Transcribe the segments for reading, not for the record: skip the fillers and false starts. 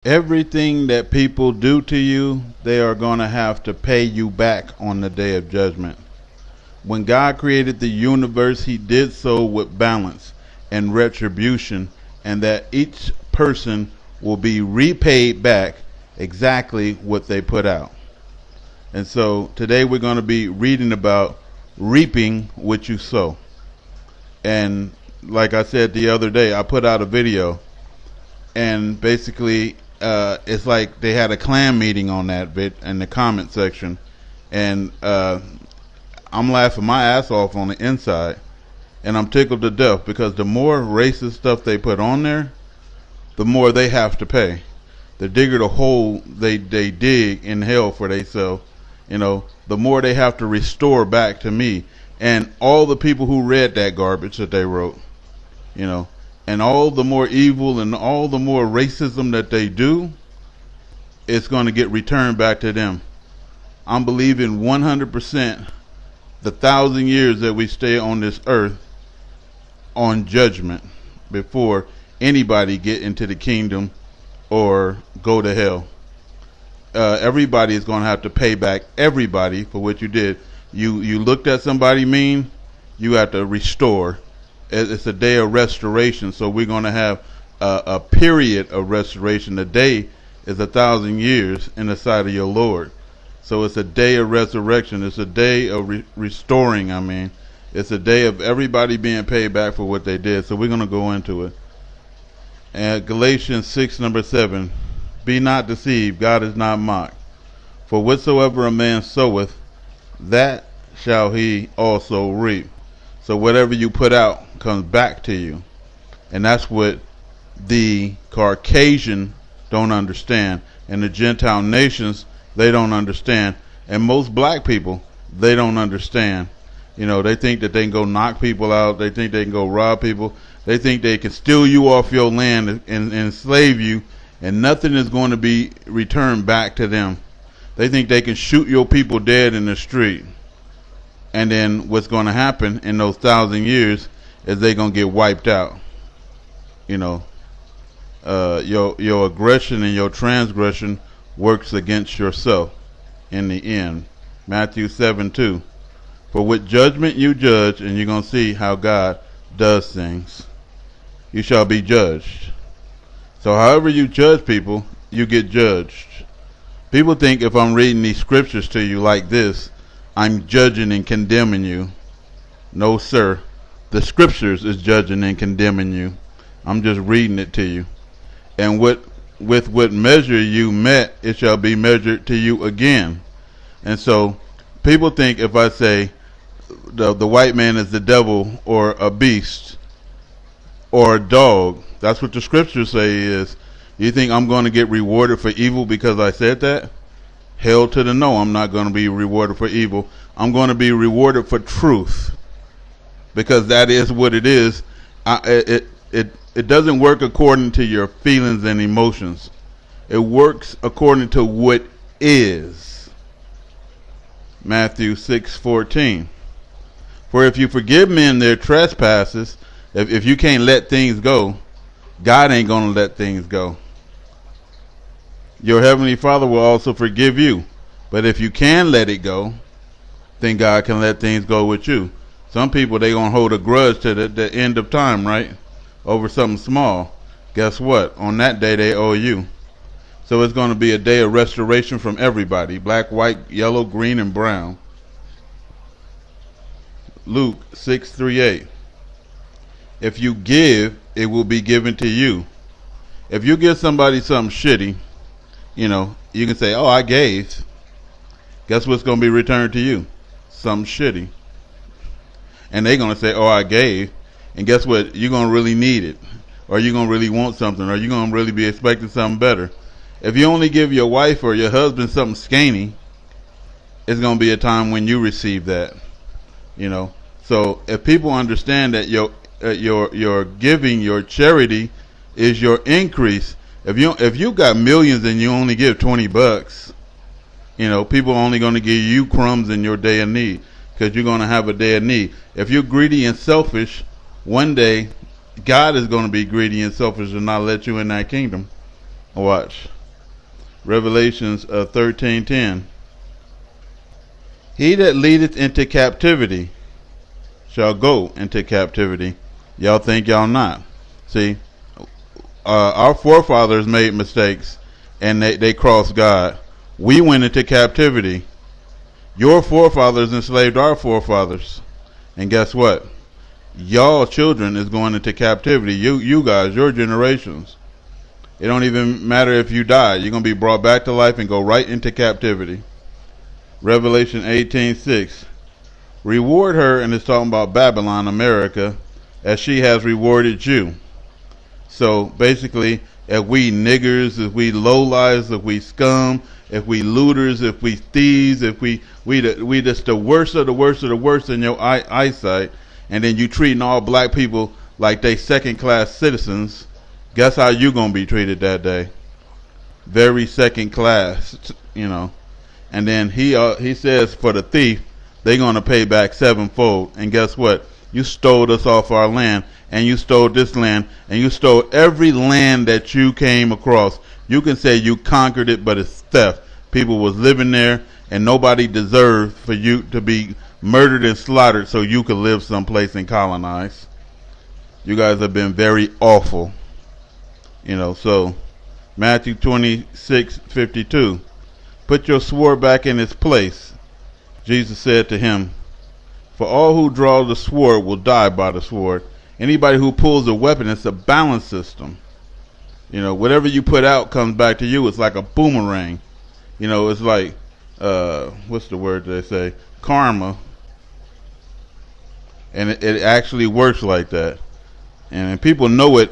Everything that people do to you, they are going to have to pay you back on the day of judgment. When God created the universe, he did so with balance and retribution, and that each person will be repaid back exactly what they put out. And so today we're going to be reading about reaping what you sow. And like I said the other day, I put out a video, and basically it's like they had a clan meeting on that bit in the comment section, and I'm laughing my ass off on the inside, and I'm tickled to death because the more racist stuff they put on there, the more they have to pay. The digger the hole they dig in hell for themselves, the more they have to restore back to me and all the people who read that garbage that they wrote, and all the more evil and all the more racism that they do, it's going to get returned back to them. I'm believing 100% the 1,000 years that we stay on this earth on judgment before anybody get into the kingdom or go to hell. Everybody is going to have to pay back everybody for what you did. You looked at somebody mean, you have to restore. It's a day of restoration, so we're going to have a period of restoration. The day is 1,000 years in the sight of your Lord. So it's a day of resurrection. It's a day of restoring. It's a day of everybody being paid back for what they did. So we're going to go into it. And Galatians 6:7, be not deceived, God is not mocked. For whatsoever a man soweth, that shall he also reap. So whatever you put out comes back to you. And that's what the Caucasian don't understand. And the Gentile nations, they don't understand. And most black people, they don't understand. They think that they can go knock people out. They think they can go rob people. They think they can steal you off your land and enslave you, and nothing is going to be returned back to them. They think they can shoot your people dead in the street. And then what's going to happen in those 1,000 years is they're going to get wiped out. Your aggression and your transgression works against yourself in the end. Matthew 7:2. For with judgment you judge, and you're going to see how God does things. You shall be judged. So however you judge people, you get judged. People think if I'm reading these scriptures to you like this, I'm judging and condemning you. No, sir. The scriptures is judging and condemning you. I'm just reading it to you. And with what measure you met, it shall be measured to you again. And so people think if I say the white man is the devil or a beast or a dog, that's what the scriptures say is. You think I'm going to get rewarded for evil because I said that? Hell to the no, I'm not going to be rewarded for evil. I'm going to be rewarded for truth, because that is what it is. It doesn't work according to your feelings and emotions. It works according to what is. Matthew 6:14. For if you forgive men their trespasses, if you can't let things go, God ain't going to let things go. Your heavenly Father will also forgive you. But if you can let it go, then God can let things go with you. Some people, they going to hold a grudge to the end of time, right? Over something small. Guess what? On that day, they owe you. So it's going to be a day of restoration from everybody. Black, white, yellow, green, and brown. Luke 6:8. If you give, it will be given to you. If you give somebody something shitty, you can say, oh, I gave. Guess what's going to be returned to you? Something shitty. And they're going to say, oh, I gave. And guess what? You're going to really need it. Or you're going to really want something. Or you're going to really be expecting something better. If you only give your wife or your husband something skinny, it's going to be a time when you receive that. So if people understand that your giving, your charity is your increase. If you got millions and you only give $20, people are only going to give you crumbs in your day of need, because you're going to have a day of need. If you're greedy and selfish, one day God is going to be greedy and selfish and not let you in that kingdom. Watch. Revelations 13:10. He that leadeth into captivity shall go into captivity. Y'all think y'all not. See, our forefathers made mistakes and they crossed God. We went into captivity. Your forefathers enslaved our forefathers. And guess what? Y'all children is going into captivity. You guys, your generations. It don't even matter if you die. You're going to be brought back to life and go right into captivity. Revelation 18:6. Reward her, and it's talking about Babylon, America, as she has rewarded you. So basically, if we niggers, if we lowlives, if we scum, if we looters, if we thieves, if we just the worst of the worst of the worst in your eyesight, and then you treating all black people like they second-class citizens, guess how you gonna be treated that day? Very second class, you know. And then he says for the thief, they're gonna pay back sevenfold. And guess what? You stole us off our land, and you stole this land, and you stole every land that you came across. You can say you conquered it, but it's theft. People was living there, and nobody deserved for you to be murdered and slaughtered so you could live someplace and colonize. You guys have been very awful. You know, so Matthew 26:52. Put your sword back in its place. Jesus said to him, for all who draw the sword will die by the sword. Anybody who pulls a weapon, it's a balance system. You know, whatever you put out comes back to you. It's like a boomerang. You know, it's like, what's the word they say? Karma. And it actually works like that. And people know it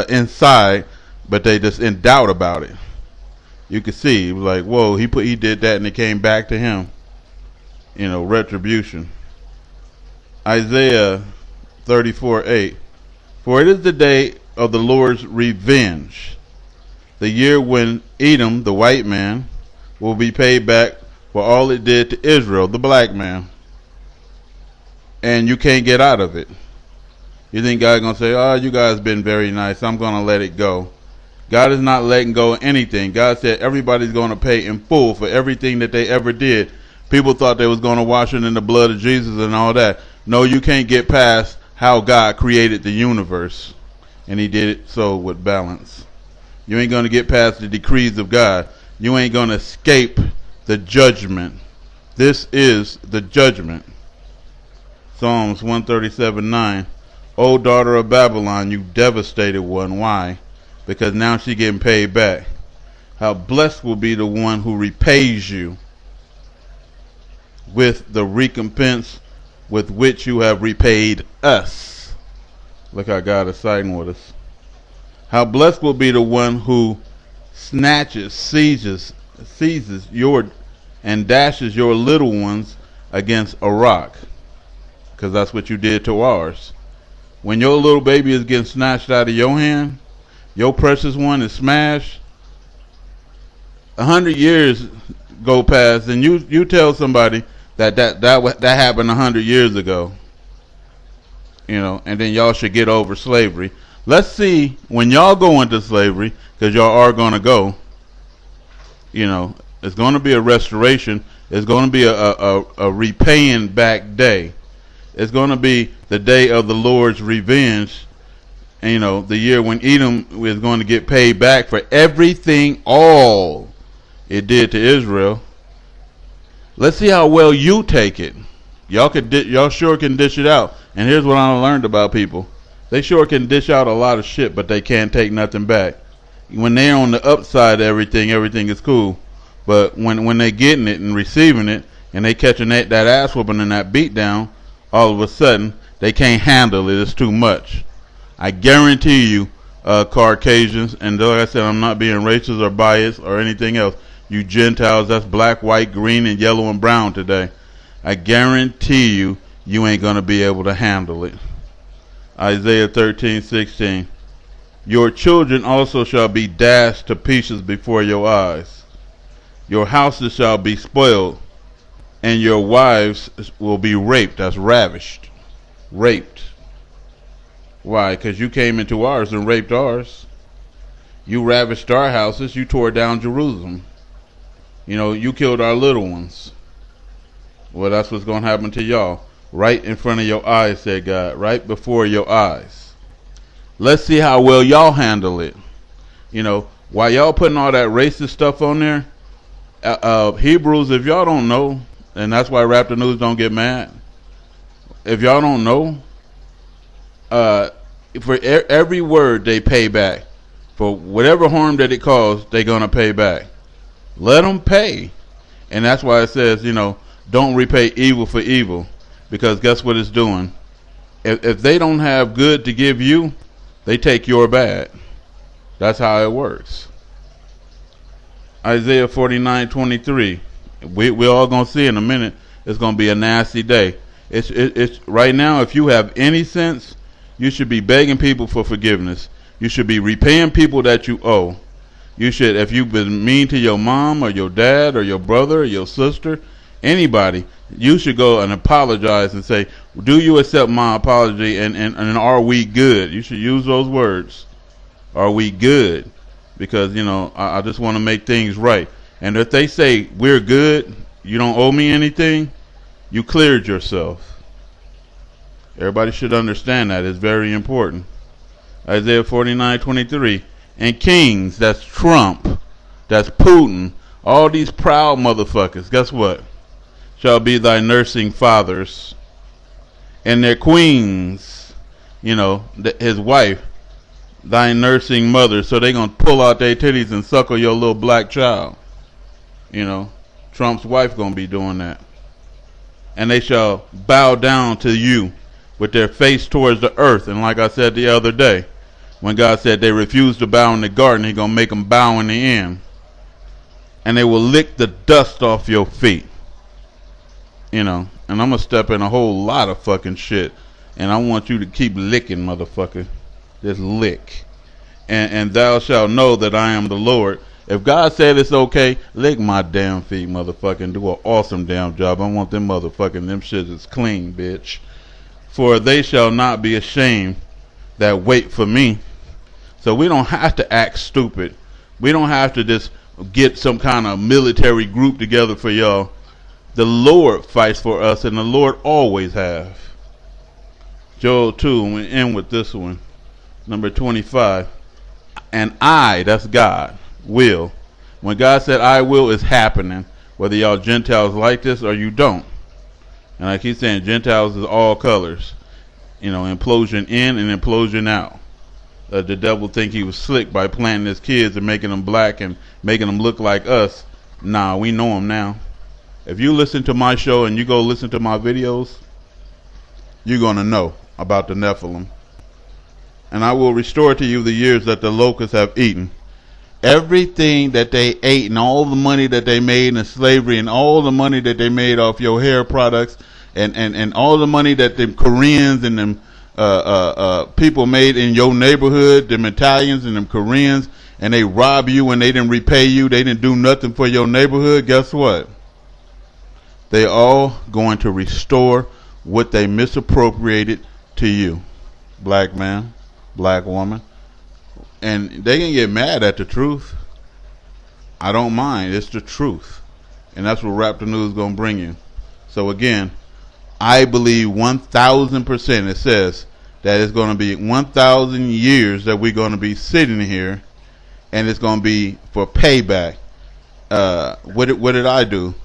inside, but they just in doubt about it. You can see, it was like, whoa, he did that and it came back to him. You know, retribution. Isaiah 34:8. For it is the day of the Lord's revenge, the year when Edom, the white man, will be paid back for all it did to Israel, the black man. And you can't get out of it. You think God's going to say, oh, you guys been very nice, I'm going to let it go. God is not letting go of anything. God said everybody's going to pay in full for everything that they ever did. People thought they was going to wash it in the blood of Jesus and all that. No, you can't get past how God created the universe. And he did it so with balance. You ain't going to get past the decrees of God. You ain't going to escape the judgment. This is the judgment. Psalms 137:9. O daughter of Babylon, you devastated one. Why? Because now she's getting paid back. How blessed will be the one who repays you with the recompense with which you have repaid us. Look how God is siding with us. How blessed will be the one who snatches, seizes your and dashes your little ones against a rock. Because that's what you did to ours. When your little baby is getting snatched out of your hand, your precious one is smashed, 100 years go past, and you tell somebody that happened 100 years ago, you know, and then y'all should get over slavery. Let's see when y'all go into slavery, because y'all are going to go. You know, it's going to be a restoration. It's going to be a repaying back day. It's going to be the day of the Lord's revenge. And, you know, the year when Edom is going to get paid back for everything, all it did to Israel. Let's see how well you take it. Y'all sure can dish it out. And here's what I learned about people. They sure can dish out a lot of shit, but they can't take nothing back. When they're on the upside of everything is cool. But when they getting it and receiving it, and they catching that ass whooping and that beat down, all of a sudden, they can't handle it. It's too much. I guarantee you, Caucasians, and like I said, I'm not being racist or biased or anything else. You Gentiles, that's black, white, green, and yellow and brown today. I guarantee you, you ain't going to be able to handle it. Isaiah 13:16. Your children also shall be dashed to pieces before your eyes. Your houses shall be spoiled, and your wives will be raped. That's ravished. Raped. Why? Because you came into ours and raped ours. You ravished our houses. You tore down Jerusalem. You know, you killed our little ones. Well, that's what's going to happen to y'all. Right in front of your eyes, said God. Right before your eyes. Let's see how well y'all handle it. You know, while y'all putting all that racist stuff on there, Hebrews, if y'all don't know, and that's why Raptor News don't get mad. If y'all don't know, for every word they pay back. For whatever harm that it caused, they're going to pay back. Let them pay. And that's why it says, you know, don't repay evil for evil. Because guess what it's doing? If they don't have good to give you, they take your bad. That's how it works. Isaiah 49:23. We're all going to see in a minute. It's going to be a nasty day. It's right now, if you have any sense, you should be begging people for forgiveness. You should be repaying people that you owe. You should, if you've been mean to your mom or your dad or your brother or your sister, anybody, you should go and apologize and say, do you accept my apology, and are we good? You should use those words. Are we good? Because, you know, I just want to make things right. And if they say, we're good, you don't owe me anything, you cleared yourself. Everybody should understand that. It's very important. Isaiah 49:23. And kings, that's Trump, that's Putin, all these proud motherfuckers, guess what? Shall be thy nursing fathers. And their queens, you know, his wife, thy nursing mother. So they gonna pull out their titties and suckle your little black child. You know, Trump's wife gonna be doing that. And they shall bow down to you with their face towards the earth. And like I said the other day, when God said they refused to bow in the garden, He's gonna make them bow in the end. And they will lick the dust off your feet. You know, and I'm gonna step in a whole lot of fucking shit. And I want you to keep licking, motherfucker. Just lick. And thou shalt know that I am the Lord. If God said it's okay, lick my damn feet, motherfucker, and do an awesome damn job. I want them motherfucking, them shits is clean, bitch. For they shall not be ashamed that wait for me. So we don't have to act stupid. We don't have to just get some kind of military group together for y'all. The Lord fights for us, and the Lord always have. Joel 2, and we end with this one. Number 25. And I, that's God, will. When God said I will, it's happening. Whether y'all Gentiles like this or you don't. And I keep saying Gentiles is all colors. You know, implosion in and implosion out. The devil think he was slick by planting his kids and making them black and making them look like us. Nah, we know them now. If you listen to my show and you go listen to my videos, you're going to know about the Nephilim. And I will restore to you the years that the locusts have eaten. Everything that they ate and all the money that they made in slavery and all the money that they made off your hair products and all the money that the Koreans and them people made in your neighborhood, them Italians and them Koreans, and they rob you and they didn't repay you, they didn't do nothing for your neighborhood, guess what? They all going to restore what they misappropriated to you, black man, black woman. And they can get mad at the truth. I don't mind. It's the truth. And that's what Raptor News is going to bring you. So again, I believe 1,000% it says that it's going to be 1,000 years that we're going to be sitting here, and it's going to be for payback. What did I do?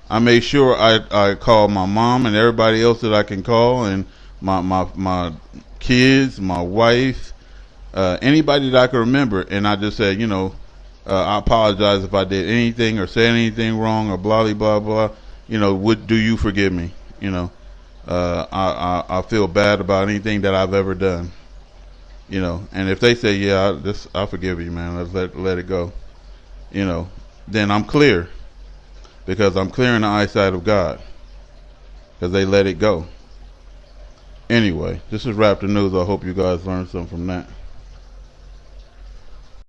I made sure I called my mom and everybody else that I can call, and my kids, my wife, anybody that I can remember, and I just said, you know, I apologize if I did anything or said anything wrong or blah blah blah. You know, do you forgive me? You know, I feel bad about anything that I've ever done. You know, and if they say, yeah, I forgive you, man, let's let it go. You know, then I'm clear, because I'm clear in the eyesight of God, because they let it go. Anyway, this is Raptor News. I hope you guys learned something from that.